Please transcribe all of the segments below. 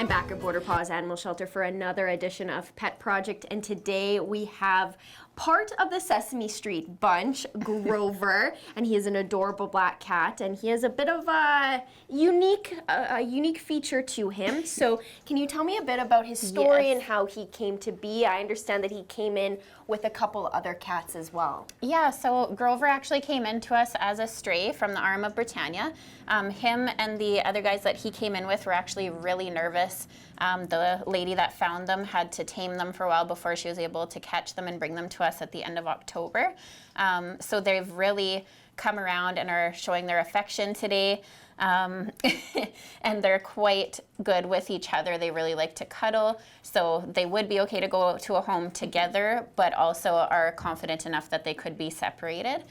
back at Border Paws Animal Shelter for another edition of Pet Project, and today we have part of the Sesame Street bunch, Grover, and he is an adorable black cat, and he has a bit of a unique feature to him. So can you tell me a bit about his story and how he came to be? I understand that he came in with a couple other cats as well. Yeah, so Grover actually came into us as a stray from the arm of Britannia. Him and the other guys that he came in with were actually really nervous. The lady that found them had to tame them for a while before she was able to catch them and bring them to us at the end of October. So they've really come around and are showing their affection today. And they're quite good with each other. They really like to cuddle, so they would be okay to go to a home together, but also are confident enough that they could be separated.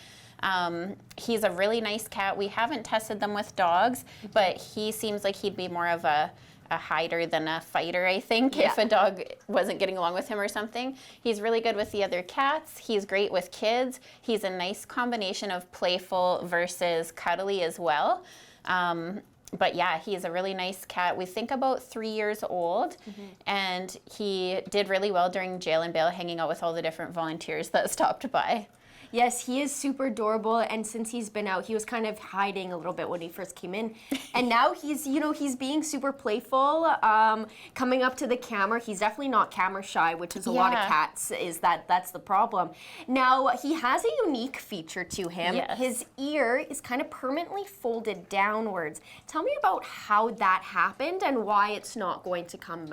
He's a really nice cat. We haven't tested them with dogs, but he seems like he'd be more of a hider than a fighter, I think, if a dog wasn't getting along with him or something. He's really good with the other cats. He's great with kids. He's a nice combination of playful versus cuddly as well. But yeah, he's a really nice cat. We think about 3 years old, and he did really well during jail and bail, hanging out with all the different volunteers that stopped by. Yes, he is super adorable, and since he's been out, he was kind of hiding a little bit when he first came in, and now he's, he's being super playful, coming up to the camera. He's definitely not camera shy, which is a lot of cats, that's the problem. Now, he has a unique feature to him. Yes. His ear is kind of permanently folded downwards. Tell me about how that happened and why it's not going to come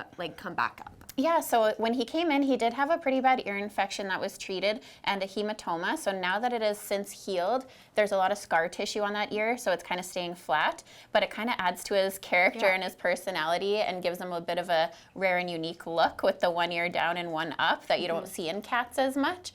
back up. Yeah, so when he came in, he did have a pretty bad ear infection that was treated and a hematoma. So now that it has since healed, there's a lot of scar tissue on that ear, so it's kind of staying flat. But it kind of adds to his character and his personality and gives him a bit of a rare and unique look with the one ear down and one up that you don't see in cats as much.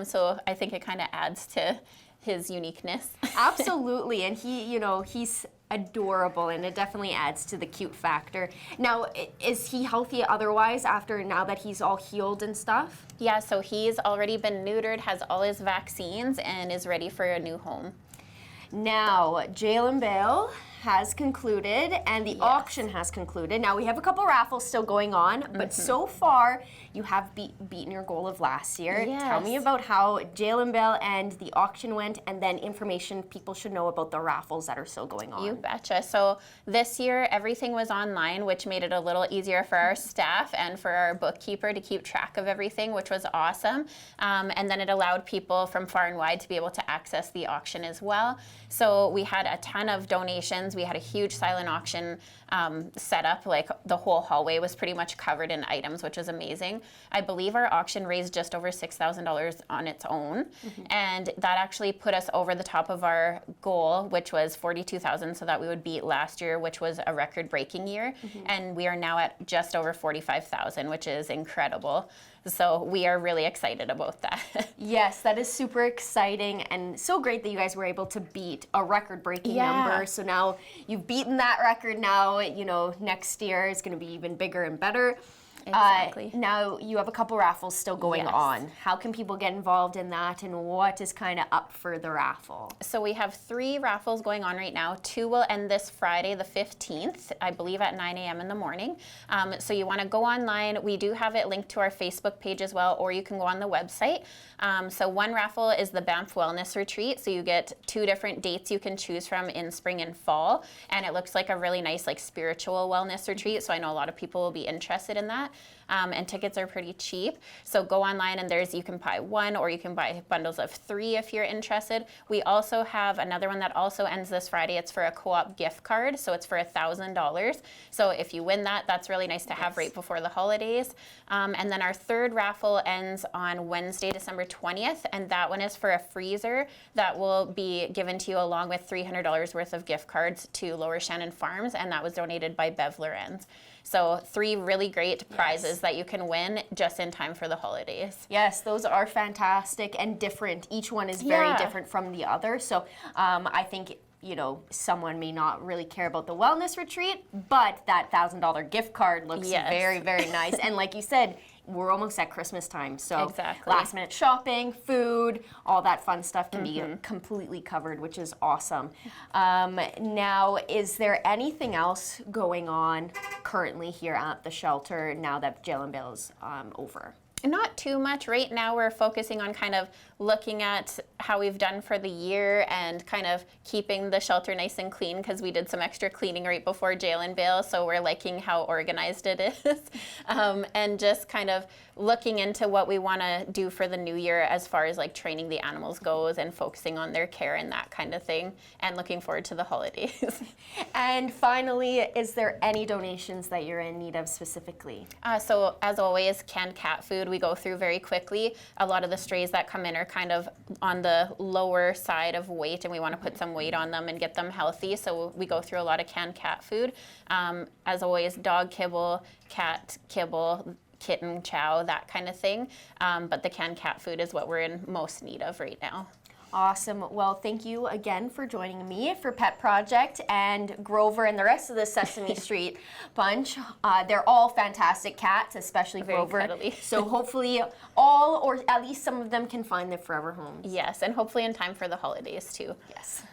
So I think it kind of adds to his uniqueness. Absolutely, and he's adorable, and it definitely adds to the cute factor. Now, is he healthy otherwise now that he's all healed and stuff? Yeah, so he's already been neutered, has all his vaccines, and is ready for a new home. Now, jail and bail has concluded, and the auction has concluded. Now, we have a couple raffles still going on, but so far, you have beaten your goal of last year. Yes. Tell me about how jail and bail and the auction went, and then information people should know about the raffles that are still going on. You betcha. So this year, everything was online, which made it a little easier for our staff and for our bookkeeper to keep track of everything, which was awesome. And then it allowed people from far and wide to be able to access the auction as well. So we had a ton of donations. We had a huge silent auction set up. Like the whole hallway was pretty much covered in items, which was amazing. I believe our auction raised just over $6,000 on its own. And that actually put us over the top of our goal, which was $42,000, so that we would beat last year, which was a record-breaking year. And we are now at just over $45,000, which is incredible. So we are really excited about that. Yes, that is super exciting, and so great that you guys were able to beat a record-breaking number. So now you've beaten that record. Now, next year is going to be even bigger and better. Exactly. Now you have a couple raffles still going on. How can people get involved in that, and what is kind of up for the raffle? So we have 3 raffles going on right now. 2 will end this Friday, the 15th, I believe at 9 a.m. in the morning. So you want to go online. We do have it linked to our Facebook page as well, or you can go on the website. So one raffle is the Banff Wellness Retreat. So you get 2 different dates you can choose from in spring and fall. And it looks like a really nice spiritual wellness retreat. So I know a lot of people will be interested in that. And tickets are pretty cheap. So go online and you can buy 1 or you can buy bundles of 3 if you're interested. We also have another one that also ends this Friday. It's for a co-op gift card. So it's for $1,000. So if you win that, that's really nice to have right before the holidays. And then our 3rd raffle ends on Wednesday, December 20th. And that one is for a freezer that will be given to you along with $300 worth of gift cards to Lower Shannon Farms. And that was donated by Bev Lorenz. So 3 really great prizes that you can win just in time for the holidays. Yes, those are fantastic and different. Each one is very different from the other. So I think someone may not really care about the wellness retreat, but that $1,000 gift card looks very, very nice. And like you said, we're almost at Christmas time, so Exactly. last minute shopping, food, all that fun stuff can be completely covered, which is awesome. Now, is there anything else going on currently here at the shelter now that Jail and Bail is over? Not too much. Right now we're focusing on kind of looking at how we've done for the year and kind of keeping the shelter nice and clean, because we did some extra cleaning right before Jail and Bail, so we're liking how organized it is. And just kind of looking into what we want to do for the new year as far as like training the animals goes and focusing on their care and that kind of thing, and looking forward to the holidays. And finally, is there any donations that you're in need of specifically? So as always, canned cat food we go through very quickly. A lot of the strays that come in are kind of on the lower side of weight, and we want to put some weight on them and get them healthy, so we go through a lot of canned cat food. As always, dog kibble, cat kibble, kitten chow, that kind of thing. But the canned cat food is what we're in most need of right now. Awesome. Well, thank you again for joining me for Pet Project and Grover and the rest of the Sesame Street bunch. They're all fantastic cats, especially Very Grover. cuddly. So hopefully all, or at least some of them, can find their forever homes. Yes, and hopefully in time for the holidays too. Yes.